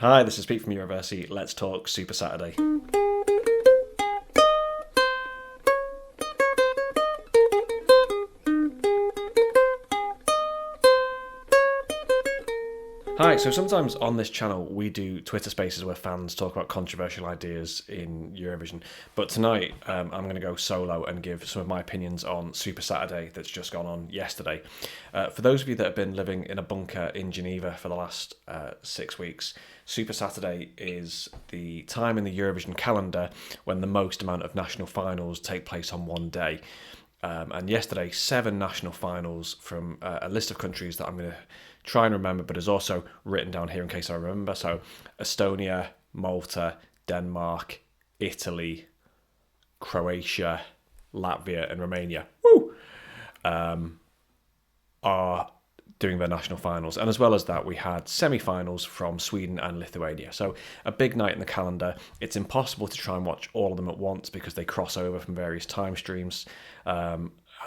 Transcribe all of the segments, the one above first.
Hi, this is Pete from Eurovision. Let's talk Super Saturday. Hi, so sometimes on this channel we do Twitter spaces where fans talk about controversial ideas in Eurovision. But tonight I'm going to go solo and give some of my opinions on Super Saturday that's just gone on yesterday. For those of you that have been living in a bunker in Geneva for the last 6 weeks, Super Saturday is the time in the Eurovision calendar when the most amount of national finals take place on one day. And yesterday, 7 national finals from a list of countries that I'm going to try and remember, but is also written down here in case I remember. So Estonia, Malta, Denmark, Italy, Croatia, Latvia, and Romania are doing their national finals. And as well as that, we had semi-finals from Sweden and Lithuania. So a big night in the calendar. It's impossible to try and watch all of them at once because they cross over from various time streams.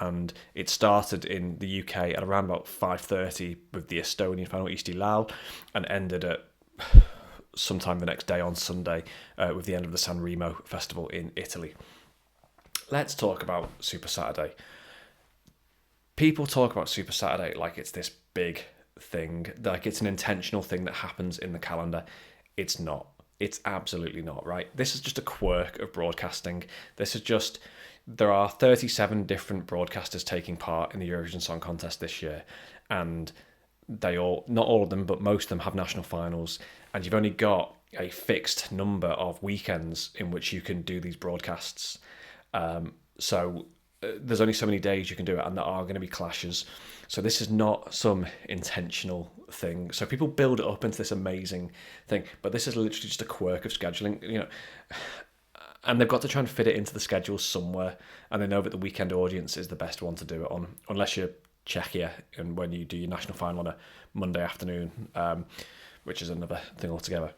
And it started in the UK at around about 5:30 with the Estonian final, Isti-Lal, and ended at sometime the next day on Sunday with the end of the San Remo festival in Italy. Let's talk about Super Saturday. People talk about Super Saturday like it's this big thing, like it's an intentional thing that happens in the calendar. It's not. It's absolutely not, right? This is just a quirk of broadcasting. There are 37 different broadcasters taking part in the Eurovision Song Contest this year, and not all of them, but most of them have national finals, and you've only got a fixed number of weekends in which you can do these broadcasts. So there's only so many days you can do it, and there are going to be clashes. So this is not some intentional thing. So people build it up into this amazing thing, but this is literally just a quirk of scheduling, and they've got to try and fit it into the schedule somewhere. And they know that the weekend audience is the best one to do it on, unless you're Czechia, and when you do your national final on a Monday afternoon, which is another thing altogether.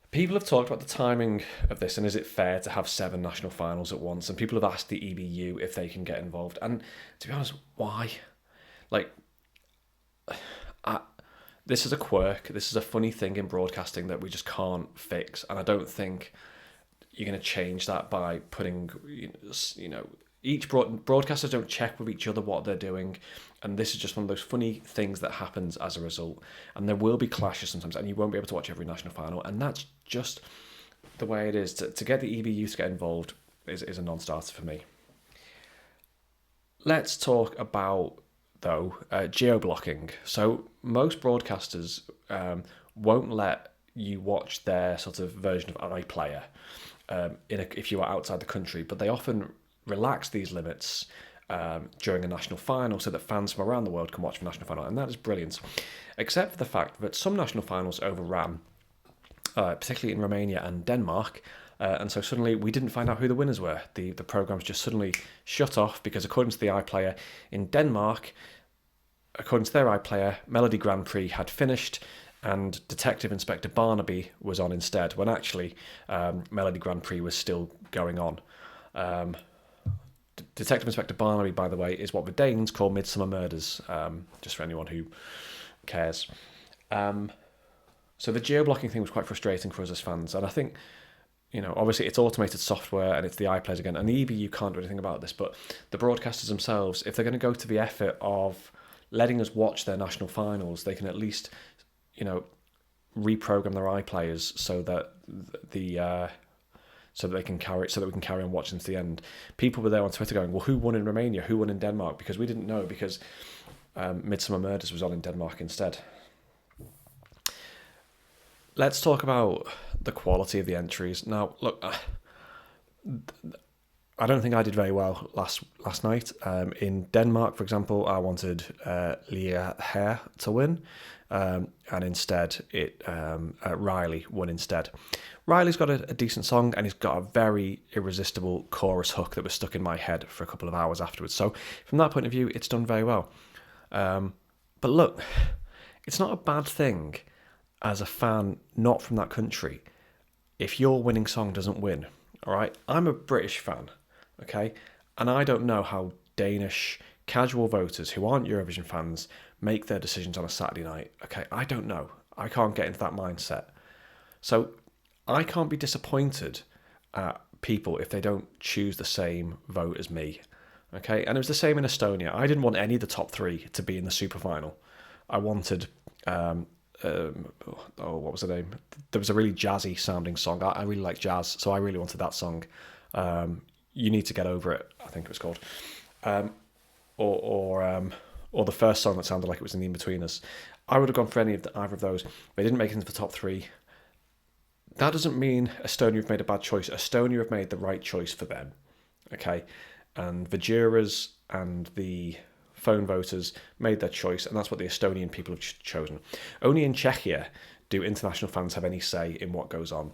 People have talked about the timing of this, and is it fair to have 7 national finals at once? And people have asked the EBU if they can get involved. And to be honest, why? This is a quirk. This is a funny thing in broadcasting that we just can't fix. And I don't think you're going to change that by putting, each broadcasters don't check with each other what they're doing, and this is just one of those funny things that happens as a result. And there will be clashes sometimes, and you won't be able to watch every national final, and that's just the way it is. To get the EBU to get involved is a non-starter for me. Let's talk about, though, geo-blocking. So most broadcasters won't let you watch their sort of version of iPlayer if you are outside the country, but they often relax these limits during a national final so that fans from around the world can watch the national final, and that is brilliant, except for the fact that some national finals overran, particularly in Romania and Denmark, and so suddenly we didn't find out who the winners were. The programmes just suddenly shut off because, according to the iPlayer in Denmark, according to their iPlayer, Melody Grand Prix had finished and Detective Inspector Barnaby was on instead, when actually Melody Grand Prix was still going on. Detective Inspector Barnaby, by the way, is what the Danes call Midsummer Murders, just for anyone who cares. So the geo-blocking thing was quite frustrating for us as fans, and I think, obviously it's automated software and it's the iPlayers again, and the EBU can't do anything about this, but the broadcasters themselves, if they're going to go to the effort of letting us watch their national finals, they can at least, reprogram their iPlayers so that we can carry on watching to the end. People were there on Twitter going, well, who won in Romania? Who won in Denmark? Because we didn't know, because Midsummer Murders was on in Denmark instead. Let's talk about the quality of the entries. Now, look, I don't think I did very well last night. In Denmark, for example, I wanted Leah Hare to win, and instead Riley won instead. Riley's got a decent song, and he's got a very irresistible chorus hook that was stuck in my head for a couple of hours afterwards. So from that point of view, it's done very well. But look, it's not a bad thing as a fan not from that country if your winning song doesn't win. All right, I'm a British fan, okay, and I don't know how Danish casual voters who aren't Eurovision fans make their decisions on a Saturday night. Okay, I don't know. I can't get into that mindset. So I can't be disappointed at people if they don't choose the same vote as me. Okay, and it was the same in Estonia. I didn't want any of the top three to be in the super final. I wanted, what was the name? There was a really jazzy sounding song. I really like jazz, so I really wanted that song. You Need to Get Over It, I think it was called, or the first song that sounded like it was in the In-Betweeners. I would have gone for either of those. They didn't make it into the top three. That doesn't mean Estonia have made a bad choice. Estonia have made the right choice for them. Okay, and the jurors and the phone voters made their choice, and that's what the Estonian people have chosen. Only in Czechia do international fans have any say in what goes on.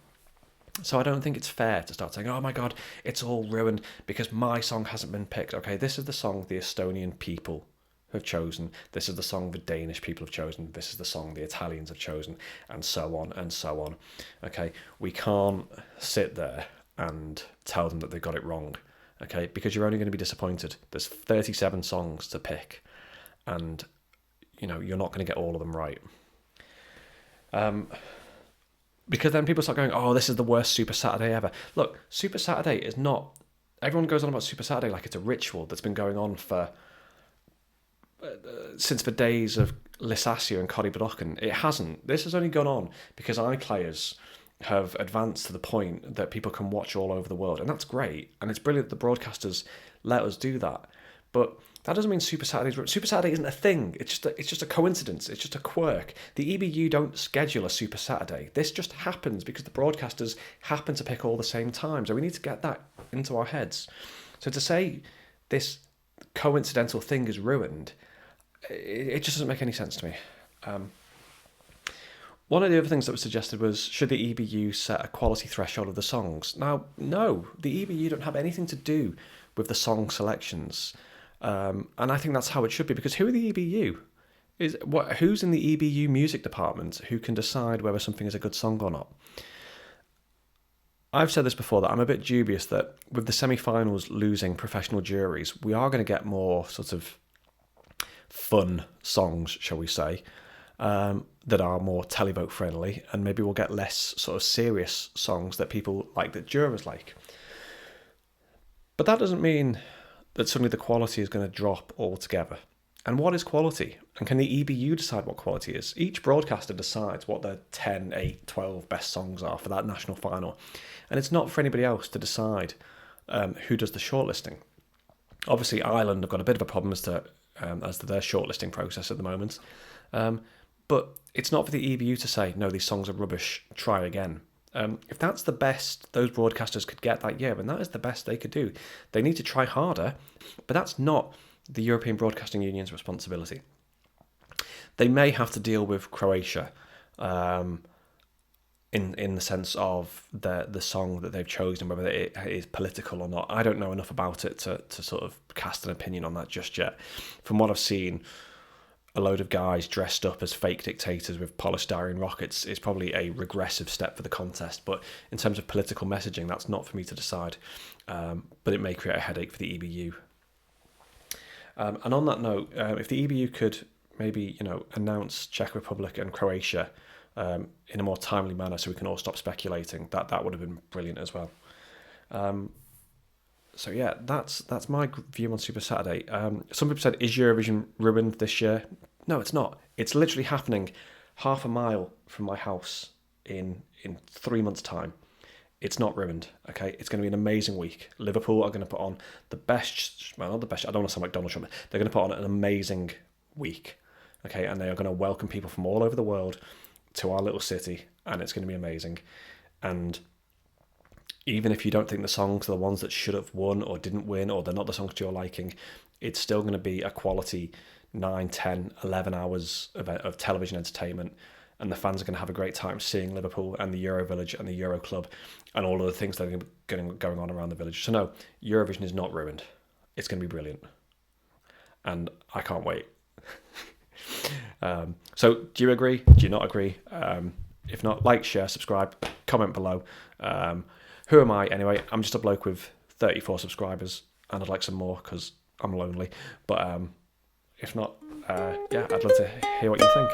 So I don't think it's fair to start saying, oh my God, it's all ruined because my song hasn't been picked. Okay, this is the song the Estonian people have chosen. This is the song the Danish people have chosen. This is the song the Italians have chosen, and so on and so on. Okay, we can't sit there and tell them that they got it wrong. Okay, because you're only going to be disappointed. There's 37 songs to pick, and you're not going to get all of them right. Because then people start going, oh, this is the worst Super Saturday ever. Look, Super Saturday is not... Everyone goes on about Super Saturday like it's a ritual that's been going on for... since the days of Lisasio and Cory Brocken. It hasn't. This has only gone on because iPlayers have advanced to the point that people can watch all over the world. And that's great. And it's brilliant that the broadcasters let us do that. But that doesn't mean Super Saturday isn't a thing. It's just a coincidence. It's just a quirk. The EBU don't schedule a Super Saturday. This just happens because the broadcasters happen to pick all the same times. So we need to get that into our heads. So to say this coincidental thing is ruined, it just doesn't make any sense to me. One of the other things that was suggested was, should the EBU set a quality threshold of the songs? Now, no, the EBU don't have anything to do with the song selections. And I think that's how it should be, because who are the EBU? Who's in the EBU music department who can decide whether something is a good song or not? I've said this before, that I'm a bit dubious that with the semi-finals losing professional juries, we are going to get more sort of fun songs, shall we say, that are more televote friendly, and maybe we'll get less sort of serious songs that people like, that jurors like. But that doesn't mean that suddenly the quality is going to drop altogether. And what is quality? And can the EBU decide what quality is? Each broadcaster decides what their 10, 8, 12 best songs are for that national final. And it's not for anybody else to decide who does the shortlisting. Obviously, Ireland have got a bit of a problem as to their shortlisting process at the moment. But it's not for the EBU to say, no, these songs are rubbish, try again. If that's the best those broadcasters could get that year, then that is the best they could do. They need to try harder, but that's not the European Broadcasting Union's responsibility. They may have to deal with Croatia in the sense of the song that they've chosen, whether it is political or not. I don't know enough about it to sort of cast an opinion on that just yet. From what I've seen, a load of guys dressed up as fake dictators with polystyrene rockets is probably a regressive step for the contest. But in terms of political messaging, that's not for me to decide. But it may create a headache for the EBU. And on that note, if the EBU could maybe announce Czech Republic and Croatia in a more timely manner, so we can all stop speculating, that would have been brilliant as well. So yeah, that's my view on Super Saturday. Some people said, is Eurovision ruined this year? No, it's not. It's literally happening half a mile from my house in 3 months' time. It's not ruined, okay? It's going to be an amazing week. Liverpool are going to put on the best, well, not the best, I don't want to sound like Donald Trump. They're going to put on an amazing week, okay? And they are going to welcome people from all over the world to our little city, and it's going to be amazing. And even if you don't think the songs are the ones that should have won or didn't win, or they're not the songs to your liking, it's still going to be a quality 9, 10, 11 hours of television entertainment. And the fans are going to have a great time seeing Liverpool and the Euro Village and the Euro Club and all of the things that are going on around the village. So no, Eurovision is not ruined. It's going to be brilliant. And I can't wait. So do you agree? Do you not agree? If not, like, share, subscribe, comment below. Who am I anyway? I'm just a bloke with 34 subscribers, and I'd like some more because I'm lonely. But if not, yeah, I'd love to hear what you think.